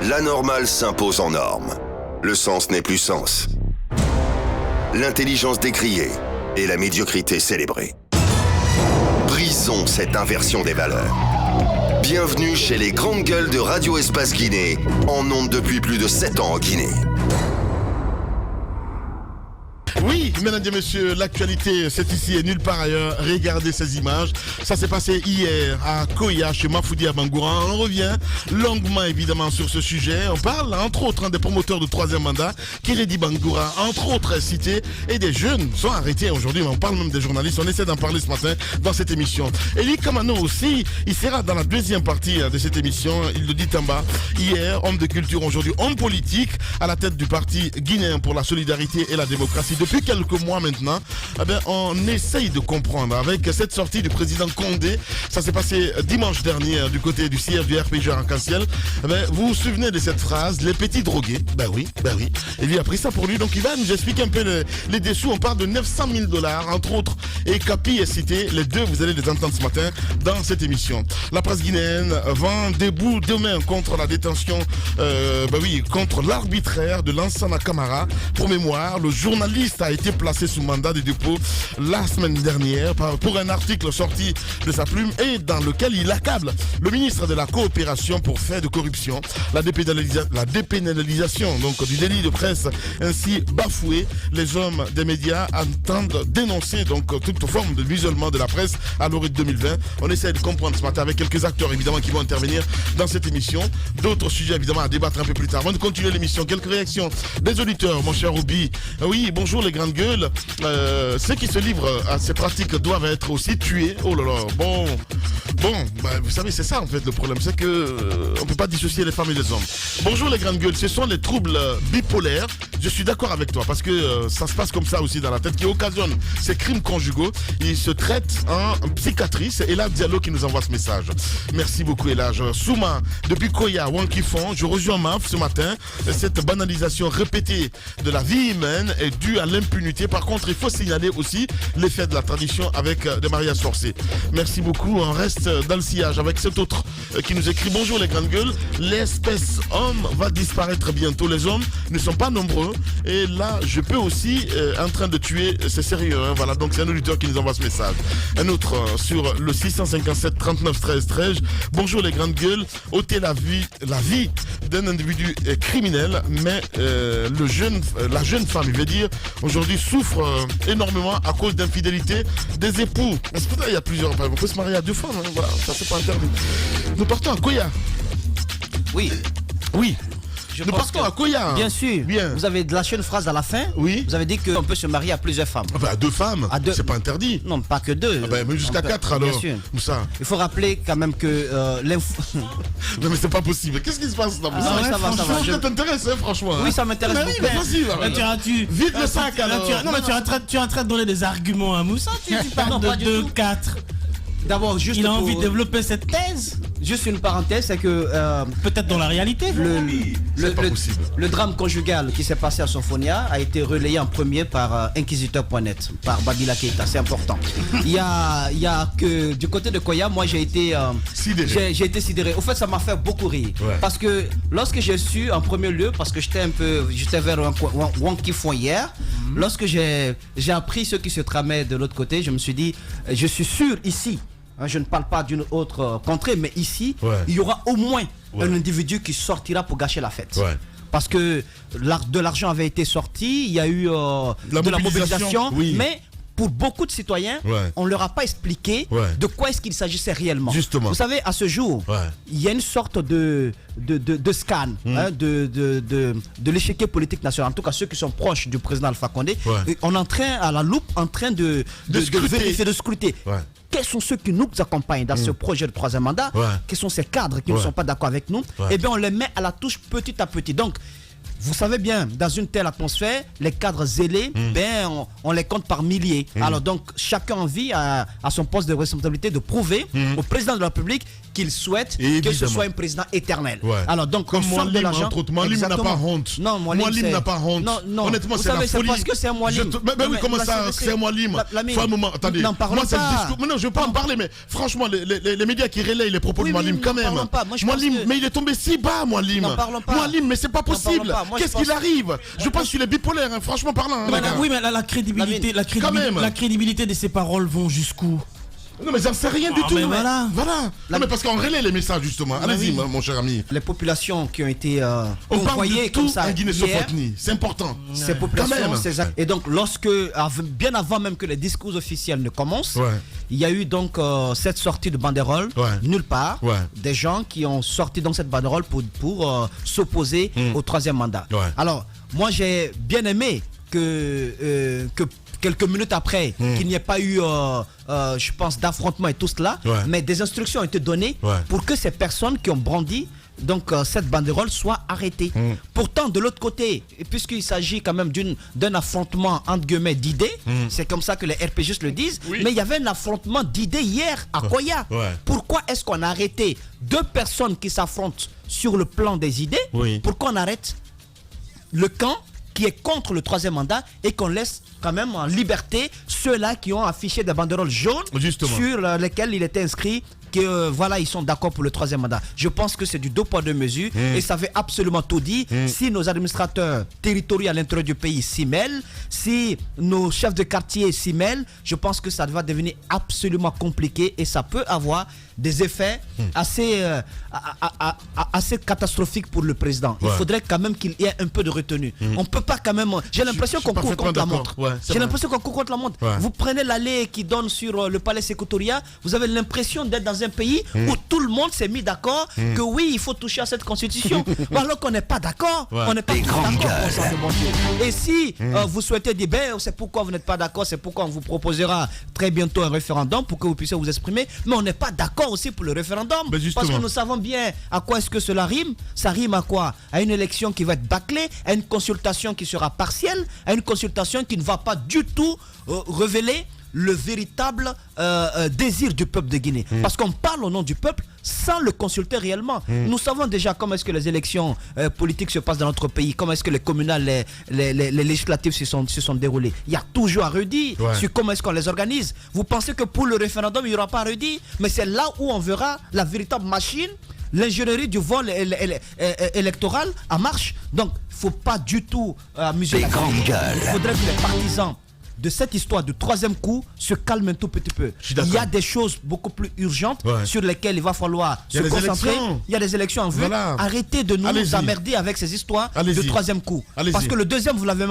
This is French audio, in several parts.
L'anormal s'impose en norme. Le sens n'est plus sens. L'intelligence décriée et la médiocrité célébrée. Brisons cette inversion des valeurs. Bienvenue chez les grandes gueules de Radio Espace Guinée, en ondes depuis plus de 7 ans en Guinée. Oui, mesdames et messieurs, l'actualité, c'est ici et nulle part ailleurs. Regardez ces images. Ça s'est passé hier à Koya, chez Mafoudi à Bangoura. On revient longuement, évidemment, sur ce sujet. On parle, entre autres, des promoteurs de troisième mandat, Kiredi Bangoura, entre autres, cités. Et des jeunes sont arrêtés aujourd'hui. Mais on parle même des journalistes. On essaie d'en parler ce matin dans cette émission. Elie Kamano aussi, il sera dans la deuxième partie de cette émission. Il le dit en bas. Hier, homme de culture, aujourd'hui, homme politique, à la tête du parti guinéen pour la solidarité et la démocratie. Depuis quelques mois maintenant, on essaye de comprendre avec cette sortie du président Condé. Ça s'est passé dimanche dernier du côté du siège du RPG Arc-en-Ciel. Vous vous souvenez de cette phrase, les petits drogués? Ben oui. Il lui a pris ça pour lui. Donc il va nous expliquer un peu les dessous. On parle de 900 000 $, entre autres. Et Capi est cité. Les deux, vous allez les entendre ce matin dans cette émission. La presse guinéenne vend debout demain contre la détention, contre l'arbitraire de Lansana Camara. Pour mémoire, le journaliste a été placé sous mandat de dépôt la semaine dernière pour un article sorti de sa plume et dans lequel il accable le ministre de la coopération pour fait de corruption, la dépénalisation donc du délit de presse ainsi bafoué. Les hommes des médias entendent dénoncer donc toute forme de musulman de la presse à l'horizon 2020. On essaie de comprendre ce matin avec quelques acteurs évidemment qui vont intervenir dans cette émission. D'autres sujets évidemment à débattre un peu plus tard. Avant de continuer l'émission, quelques réactions des auditeurs, mon cher Ruby. Oui, bonjour les grandes gueules. Ceux qui se livrent à ces pratiques doivent être aussi tués. Oh là là, bon, vous savez, c'est ça en fait le problème, c'est que on peut pas dissocier les femmes et les hommes. Bonjour les grandes gueules, ce sont les troubles bipolaires. Je suis d'accord avec toi parce que ça se passe comme ça aussi dans la tête qui occasionne ces crimes conjugaux. Ils se traitent en psychiatrie. C'est Ella Diallo qui nous envoie ce message. Merci beaucoup Elage. Souma, depuis Koya, Wankifon, je rejoins Maf ce matin. Cette banalisation répétée de la vie humaine est due à l'impunité. Par contre, il faut signaler aussi l'effet de la tradition avec des mariages forcés. Merci beaucoup. On reste dans le sillage avec cet autre qui nous écrit: bonjour les grandes gueules, l'espèce homme va disparaître bientôt. Les hommes ne sont pas nombreux et là je peux aussi en train de tuer, c'est sérieux hein, voilà. Donc c'est un auditeur qui nous envoie ce message. Un autre sur le 657 39 13 13. Bonjour les grandes gueules, ôter la vie d'un individu criminel, mais la jeune femme, il veut dire, aujourd'hui souffre énormément à cause d'infidélité des époux. C'est pour ça qu'il y a plusieurs. On peut se marier à deux femmes, hein, voilà, ça c'est pas interdit. Nous partons à Koya. Oui. Nous partons à Koya. Bien sûr. Bien. Vous avez lâché une phrase à la fin. Oui. Vous avez dit qu'on peut se marier à plusieurs femmes. À deux femmes. C'est pas interdit. Non, pas que deux. Mais jusqu'à 4 alors. Bien sûr. Ça. Il faut rappeler quand même que l'info. Non mais c'est pas possible. Qu'est-ce qui se passe là? Ça va. Ça t'intéresse hein, franchement. Oui, ça m'intéresse beaucoup. Vite le sac alors. Tu es en train de donner des arguments à Moussa. Tu parles de 2, 4. D'abord, juste il a envie de développer cette thèse. Juste une parenthèse, c'est que peut-être dans la réalité. Le drame conjugal qui s'est passé à Sophonia a été relayé en premier par Inquisiteur.net, par Babila Keita. C'est important. Il y a que du côté de Koya, moi j'ai été sidéré. Au fait, ça m'a fait beaucoup rire. Ouais. Parce que lorsque j'ai su en premier lieu, parce que j'étais vers Wankifon hier, lorsque j'ai appris ce qui se tramait de l'autre côté, je me suis dit, je suis sûr ici. Je ne parle pas d'une autre contrée, mais ici, il y aura au moins un individu qui sortira pour gâcher la fête. Ouais. Parce que de l'argent avait été sorti, il y a eu de la mobilisation, mais pour beaucoup de citoyens, on ne leur a pas expliqué de quoi est-ce qu'il s'agissait réellement. Justement. Vous savez, à ce jour, il y a une sorte de scan de l'échiquier politique national. En tout cas, ceux qui sont proches du président Alpha Condé, on est en train, à la loupe, en train de vérifier, de scruter. Quels sont ceux qui nous accompagnent dans ce projet de troisième mandat? Quels sont ces cadres qui ne sont pas d'accord avec nous? Eh bien, on les met à la touche petit à petit. Donc, vous savez bien, dans une telle atmosphère, les cadres zélés, on les compte par milliers. Alors donc, chacun a envie à son poste de responsabilité de prouver au président de la République qu'il souhaite Évidemment. que ce soit un président éternel. Ouais. Alors donc comme on sort de Moualim, l'argent. entre autres. Moualim n'a pas honte. Non, Moualim n'a pas honte. Non. Honnêtement, Vous c'est la savez, folie. c'est parce que c'est un Moualim. Mais oui, comment ça, c'est un Moualim? Faut un moment, attendez. N'en parlons Moi, c'est le pas. discours. Mais non, je veux pas en parler, mais franchement, les médias qui relayent les propos de Moualim, quand même. N'en parlons pas. Moi, je Moualim, pense que- mais il est tombé si bas, Moualim. N'en parlons pas. Moualim, mais c'est pas parlons possible. pas. Moi, je Qu'est-ce pense- qu'il arrive? Je pense qu'il est bipolaire, hein, franchement parlant. hein, les gars. Oui, mais la crédibilité, Quand même. la crédibilité de ces paroles vont jusqu'où? Non, mais j'en sais rien du Ah, tout. mais voilà. Non, mais parce qu'on relaie les messages, justement. Allez-y, oui. mon cher ami. Les populations qui ont été On parle envoyées de comme tout ça en hier, Guinée-Sophotnie. C'est important. ces Quand populations, même. et donc bien avant même que les discours officiels ne commencent, Ouais. il y a eu donc cette sortie de banderole Ouais. nulle part, Ouais. des gens qui ont sorti donc cette banderole pour s'opposer au troisième mandat. Ouais. Alors moi j'ai bien aimé que quelques minutes après, qu'il n'y ait pas eu, je pense, d'affrontement et tout cela, Ouais. mais des instructions ont été données Ouais. pour que ces personnes qui ont brandi donc cette banderole soit arrêtée. Pourtant, de l'autre côté, et puisqu'il s'agit quand même d'un affrontement entre guillemets d'idées, c'est comme ça que les RPGistes le disent, mais il y avait un affrontement d'idées hier à Koya. Ouais. Pourquoi est-ce qu'on a arrêté deux personnes qui s'affrontent sur le plan des idées? Oui. Pourquoi on arrête le camp qui est contre le troisième mandat et qu'on laisse quand même en liberté ceux-là qui ont affiché des banderoles jaunes Justement. sur lesquelles il était inscrit que voilà, ils sont d'accord pour le troisième mandat. Je pense que c'est du deux poids deux mesures et ça fait absolument tout dire. Si nos administrateurs territoriaux à l'intérieur du pays s'y mêlent, si nos chefs de quartier s'y mêlent, je pense que ça va devenir absolument compliqué et ça peut avoir des effets assez catastrophiques pour le président. Il Ouais. faudrait quand même qu'il y ait un peu de retenue. On peut pas quand même. J'ai l'impression je suis qu'on court parfaitement contre la d'accord. montre. Ouais, c'est J'ai vrai. l'impression qu'on court contre la montre. Ouais. Vous prenez l'allée qui donne sur le palais Sékou-Touré, vous avez l'impression d'être dans un pays où tout le monde s'est mis d'accord que oui, il faut toucher à cette constitution. Alors qu'on n'est pas d'accord. Ouais. On n'est pas d'accord. Bon sang de bon Dieu. Et si vous souhaitez dire, ben, c'est pourquoi vous n'êtes pas d'accord, c'est pourquoi on vous proposera très bientôt un référendum pour que vous puissiez vous exprimer. Mais on n'est pas d'accord aussi pour le référendum. Ben, justement. Parce que nous savons bien à quoi est-ce que cela rime. Ça rime à quoi? À une élection qui va être bâclée, à une consultation qui sera partielle, à une consultation qui ne va pas du tout révéler le véritable désir du peuple de Guinée. Parce qu'on parle au nom du peuple sans le consulter réellement. Nous savons déjà comment est-ce que les élections politiques se passent dans notre pays, comment est-ce que les communales, les législatives se sont déroulées. Il y a toujours à redire sur comment est-ce qu'on les organise. Vous pensez que pour le référendum, il n'y aura pas à redire? Mais c'est là où on verra la véritable machine, l'ingénierie du vol électoral en marche. Donc, il ne faut pas du tout amuser la grandes gueules. Il faudrait que les partisans de cette histoire de troisième coup se calment un tout petit peu. Il y a des choses beaucoup plus urgentes sur lesquelles il va falloir se concentrer. Il y a des élections en vue. Voilà. Arrêtez de nous emmerder avec ces histoires de troisième coup. Parce que le deuxième, vous l'avez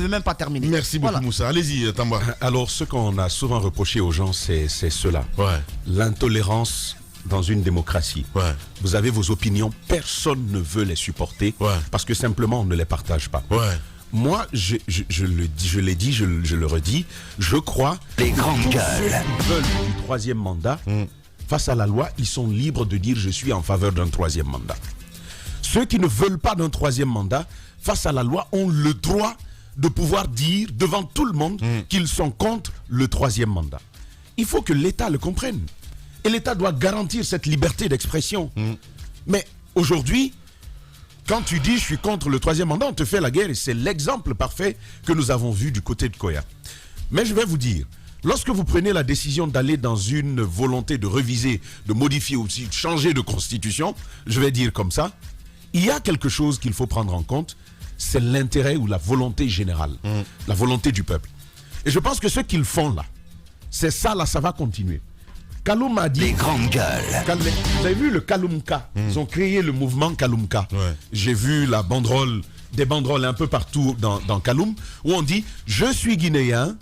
même pas terminé. Merci beaucoup, Moussa. Allez-y, Tamba. Alors, ce qu'on a souvent reproché aux gens, c'est cela. Ouais. L'intolérance dans une démocratie. Ouais. Vous avez vos opinions, personne ne veut les supporter parce que simplement on ne les partage pas. Ouais. Moi, je l'ai dit, je le redis, je crois Les grandes tous gueules. ceux qui veulent du troisième mandat, face à la loi, ils sont libres de dire je suis en faveur d'un troisième mandat. Ceux qui ne veulent pas d'un troisième mandat, face à la loi, ont le droit de pouvoir dire devant tout le monde qu'ils sont contre le troisième mandat. Il faut que l'État le comprenne. Et l'État doit garantir cette liberté d'expression. Mais aujourd'hui, quand tu dis je suis contre le troisième mandat, on te fait la guerre et c'est l'exemple parfait que nous avons vu du côté de Koya. Mais je vais vous dire, lorsque vous prenez la décision d'aller dans une volonté de réviser, de modifier aussi, de changer de constitution, je vais dire comme ça, il y a quelque chose qu'il faut prendre en compte, c'est l'intérêt ou la volonté générale, la volonté du peuple. Et je pense que ce qu'ils font là, c'est ça là, ça va continuer. Kaloum a dit... Les grandes gueules. Vous avez vu le Kaloumka? Ils ont créé le mouvement Kaloumka. Ouais. J'ai vu des banderoles un peu partout dans Kaloum où on dit « Je suis guinéen,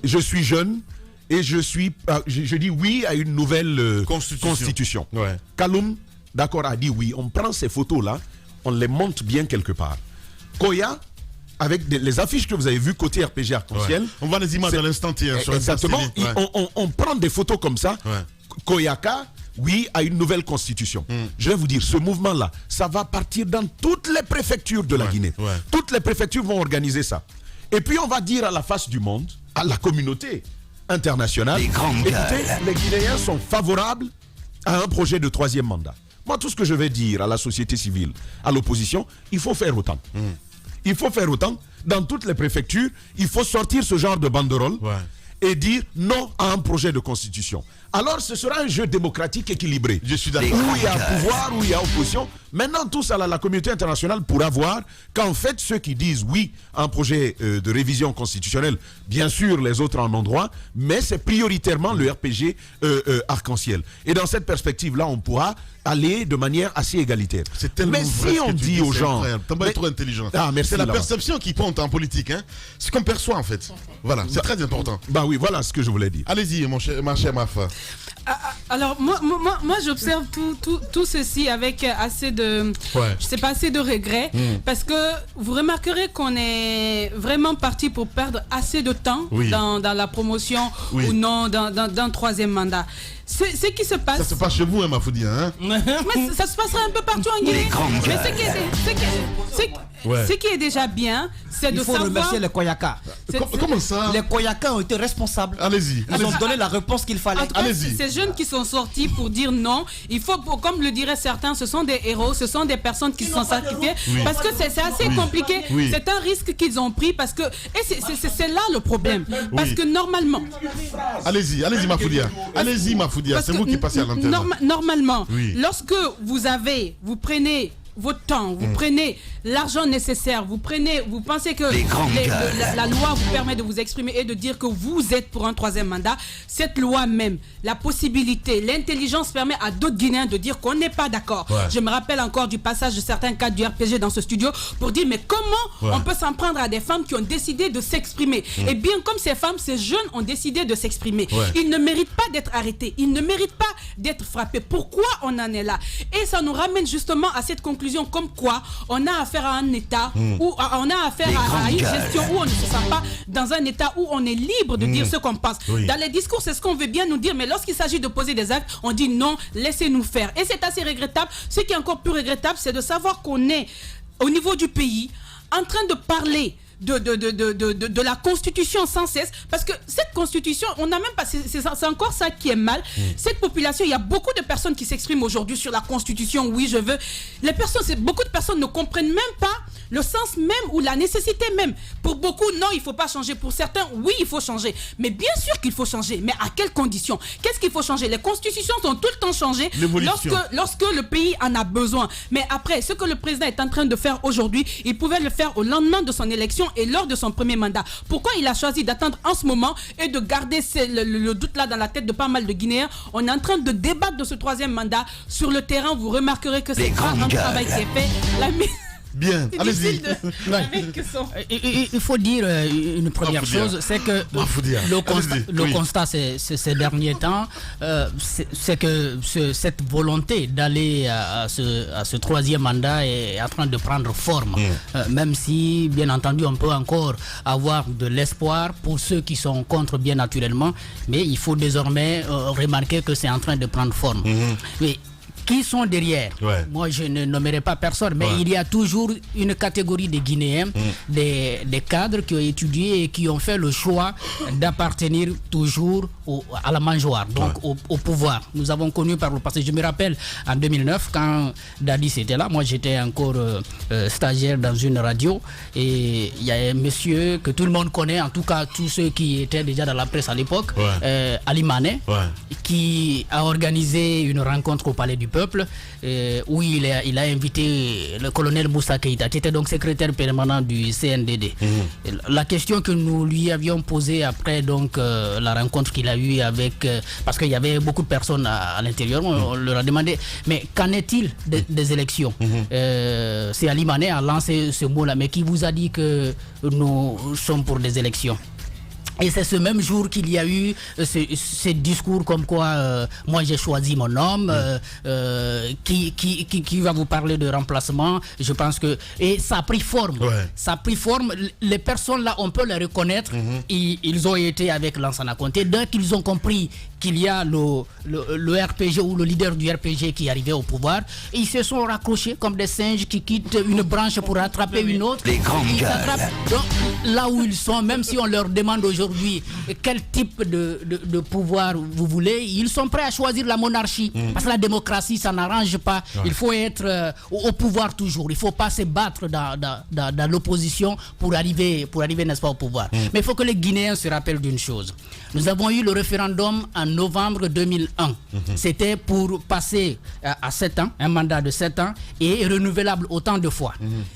je suis jeune et je dis oui à une nouvelle constitution. » Ouais. Kaloum, d'accord, a dit oui. On prend ces photos-là, on les monte bien quelque part. Koya, avec les affiches que vous avez vues côté RPG Arc-en-Ciel. Ouais. On voit les images à l'instant sur exactement. Espace TV. On prend des photos comme ça. Ouais. Koyaka, oui, à une nouvelle constitution. Je vais vous dire, ce mouvement-là, ça va partir dans toutes les préfectures de la Guinée. Ouais. Toutes les préfectures vont organiser ça. Et puis on va dire à la face du monde, à la communauté internationale, Les grandes écoutez, gueules. les Guinéens sont favorables à un projet de troisième mandat. Moi, tout ce que je vais dire à la société civile, à l'opposition, il faut faire autant. Il faut faire autant. Dans toutes les préfectures, il faut sortir ce genre de banderole et dire non à un projet de constitution. Alors, ce sera un jeu démocratique équilibré. Je suis d'accord. Où il y a pouvoir, où il y a opposition. Maintenant, tous à la communauté internationale pourra voir qu'en fait, ceux qui disent oui à un projet de révision constitutionnelle, bien sûr, les autres en ont droit, mais c'est prioritairement le RPG arc-en-ciel. Et dans cette perspective-là, on pourra aller de manière assez égalitaire. C'est tellement mais vrai si ce on que tu dit aux gens... T'es trop intelligent. Ah, merci, c'est la là-bas. perception qui compte en politique. Hein. Ce qu'on perçoit, en fait. Voilà, c'est très important. Bah oui, voilà ce que je voulais dire. Allez-y, ma chère Mafa. Alors moi j'observe tout ceci avec assez de je sais pas, assez de regrets parce que vous remarquerez qu'on est vraiment parti pour perdre assez de temps dans la promotion ou non d'un troisième mandat. Ce qui se passe. Ça se passe chez vous, hein, Mafoudi, hein? Mais ça se passera un peu partout en Guinée. Mais ce qui est déjà bien, c'est de savoir. Il faut remercier les Koyaka. Comment ça? Les Koyaka ont été responsables. Allez-y. Ils ont donné la réponse qu'il fallait. En tout cas, ces jeunes qui sont sortis pour dire non, il faut, comme le diraient certains, ce sont des héros, ce sont des personnes qui se sont sacrifiées parce que c'est assez compliqué. C'est un risque qu'ils ont pris parce que c'est là le problème. Parce que normalement. Allez-y, Mafoudia. Allez-y, Mafoudia. C'est vous qui passez à l'antenne. Normalement, lorsque vous prenez votre temps, vous prenez l'argent nécessaire, vous pensez que la loi vous permet de vous exprimer et de dire que vous êtes pour un troisième mandat. Cette loi même, la possibilité, l'intelligence permet à d'autres Guinéens de dire qu'on n'est pas d'accord. Je me rappelle encore du passage de certains cadres du RPG dans ce studio pour dire mais comment on peut s'en prendre à des femmes qui ont décidé de s'exprimer. Et bien comme ces femmes, ces jeunes ont décidé de s'exprimer. Ils ne méritent pas d'être arrêtés, ils ne méritent pas d'être frappés. Pourquoi on en est là? Et ça nous ramène justement à cette conclusion comme quoi on a affaire à un État où on a affaire à une gestion où on ne se sent pas dans un État où on est libre de dire ce qu'on pense. Dans les discours, c'est ce qu'on veut bien nous dire, mais lorsqu'il s'agit de poser des actes, on dit non, laissez-nous faire. Et c'est assez regrettable. Ce qui est encore plus regrettable, c'est de savoir qu'on est au niveau du pays en train de parler de la constitution sans cesse, parce que cette constitution, on n'a même pas, c'est encore ça qui est mal. Cette population, il y a beaucoup de personnes qui s'expriment aujourd'hui sur la constitution, oui je veux, beaucoup de personnes ne comprennent même pas le sens même ou la nécessité même. Pour beaucoup, non, il ne faut pas changer. Pour certains, oui, il faut changer. Mais bien sûr qu'il faut changer. Mais à quelles conditions? Qu'est-ce qu'il faut changer? Les constitutions sont tout le temps changées lorsque le pays en a besoin. Mais après, ce que le président est en train de faire aujourd'hui, il pouvait le faire au lendemain de son élection et lors de son premier mandat. Pourquoi il a choisi d'attendre en ce moment et de garder le doute là dans la tête de pas mal de Guinéens? On est en train de débattre de ce troisième mandat. Sur le terrain, vous remarquerez que c'est un travail qui est fait. Bien, allez-y. Il faut dire une première chose, c'est que le constat ces derniers temps, c'est que cette volonté d'aller à ce troisième mandat est en train de prendre forme. Même si, bien entendu, on peut encore avoir de l'espoir pour ceux qui sont contre, bien naturellement, mais il faut désormais remarquer que c'est en train de prendre forme. Mais qui sont derrière? Moi, je ne nommerai pas personne, mais il y a toujours une catégorie de Guinéens, des cadres qui ont étudié et qui ont fait le choix d'appartenir toujours à la mangeoire, donc au pouvoir. Nous avons connu par le passé, je me rappelle, en 2009, quand Dadis était là, moi j'étais encore stagiaire dans une radio, et il y a un monsieur que tout le monde connaît, en tout cas tous ceux qui étaient déjà dans la presse à l'époque, Ali Mané, qui a organisé une rencontre au Palais du Peuple, où il a invité le colonel Moussa Keïta, qui était donc secrétaire permanent du CNDD. La question que nous lui avions posée après donc la rencontre qu'il a eue avec, parce qu'il y avait beaucoup de personnes à l'intérieur, on leur a demandé, mais qu'en est-il des élections? C'est Ali Mané a lancé ce mot-là, mais qui vous a dit que nous sommes pour des élections? Et c'est ce même jour qu'il y a eu ce discours comme quoi moi j'ai choisi mon homme, qui va vous parler de remplacement. Je pense que et ça a pris forme. Ça a pris forme. Les personnes là, on peut les reconnaître. Ils ont été avec Lansana Conté. Dès qu'ils ont compris qu'il y a le RPG ou le leader du RPG qui arrivait au pouvoir. Et ils se sont raccrochés comme des singes qui quittent une branche pour attraper une autre. Les grandes gueules. Donc, là où ils sont, même si on leur demande aujourd'hui quel type de pouvoir vous voulez, ils sont prêts à choisir la monarchie. Parce que la démocratie, ça n'arrange pas. Il faut être au pouvoir toujours. Il ne faut pas se battre dans l'opposition pour arriver, n'est-ce pas, au pouvoir. Mais il faut que les Guinéens se rappellent d'une chose. Nous avons eu le référendum en novembre 2001. C'était pour passer à 7 ans, un mandat de 7 ans, et renouvelable autant de fois.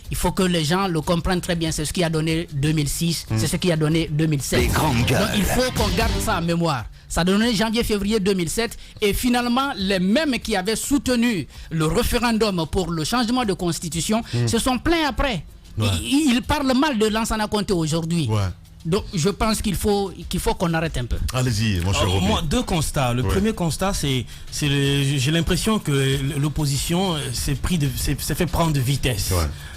Il faut que les gens le comprennent très bien. C'est ce qui a donné 2006, c'est ce qui a donné 2007. Donc il faut qu'on garde ça en mémoire. Ça a donné janvier-février 2007 et finalement les mêmes qui avaient soutenu le référendum pour le changement de constitution se sont plaints après. Ils parlent mal de Lansana Conté aujourd'hui. Donc je pense qu'il faut qu'on arrête un peu. Allez-y, mon cher Robin. Moi, deux constats. Le premier constat, j'ai l'impression que l'opposition s'est fait prendre de vitesse.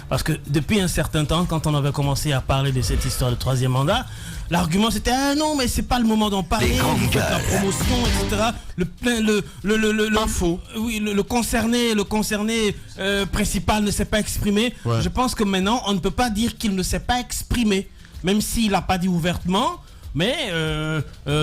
Parce que depuis un certain temps, quand on avait commencé à parler de cette histoire de troisième mandat, l'argument c'était ah non mais c'est pas le moment d'en parler, vous faites la promotion, etc. Le concerné principal ne s'est pas exprimé. Je pense que maintenant on ne peut pas dire qu'il ne s'est pas exprimé, même s'il n'a pas dit ouvertement. Mais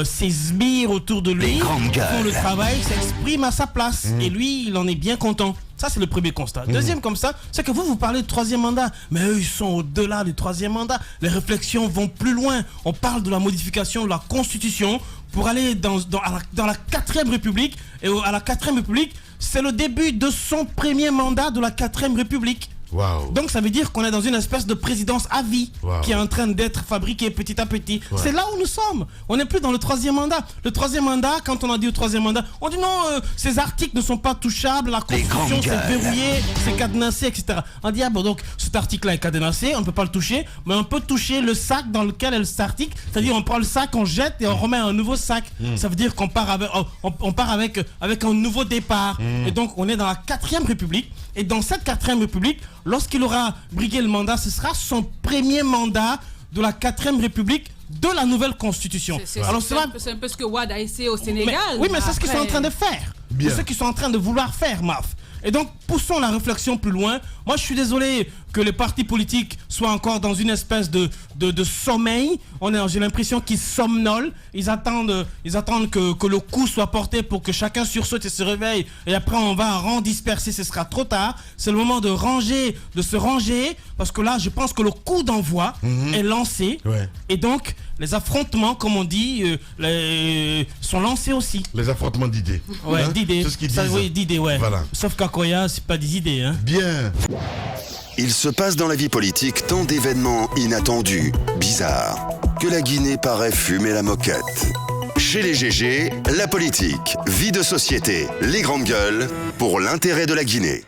ses sbires autour de lui font le travail, s'expriment à sa place. Et lui, il en est bien content. Ça, c'est le premier constat. Deuxième constat, c'est que vous parlez de troisième mandat. Mais eux, ils sont au-delà du troisième mandat. Les réflexions vont plus loin. On parle de la modification de la Constitution pour aller dans la 4e République. Et à la 4e République, c'est le début de son premier mandat de la 4e République. Donc ça veut dire qu'on est dans une espèce de présidence à vie qui est en train d'être fabriquée petit à petit. C'est là où nous sommes. On n'est plus dans le troisième mandat. Le troisième mandat, quand on a dit au troisième mandat, on dit non, ces articles ne sont pas touchables, la Constitution c'est verrouillé, c'est cadenassé, etc. On dit ah bon donc cet article-là est cadenassé, on ne peut pas le toucher, mais on peut toucher le sac dans lequel est cet article. C'est-à-dire on prend le sac, on jette et on remet un nouveau sac. Ça veut dire qu'on part avec un nouveau départ. Et donc on est dans la 4e République. Et dans cette 4e République, lorsqu'il aura brigué le mandat, ce sera son premier mandat de la 4e République de la nouvelle Constitution. C'est un peu ce que Wade a essayé au Sénégal. Mais c'est ce qu'ils sont en train de faire. C'est ce qu'ils sont en train de vouloir faire, Maf. Et donc, poussons la réflexion plus loin. Moi, je suis désolé que les partis politiques soient encore dans une espèce de sommeil. J'ai l'impression qu'ils somnolent. Ils attendent que le coup soit porté pour que chacun sursaute et se réveille. Et après, on va en disperser. Ce sera trop tard. C'est le moment de se ranger. Parce que là, je pense que le coup d'envoi est lancé. Et donc, les affrontements, comme on dit, sont lancés aussi. Les affrontements d'idées. D'idées. C'est ce qu'ils disent. Oui, d'idées, Voilà. Sauf qu'à Koya, c'est pas des idées. Bien. Il se passe dans la vie politique tant d'événements inattendus, bizarres, que la Guinée paraît fumer la moquette. Chez les GG, la politique, vie de société, les grandes gueules, pour l'intérêt de la Guinée.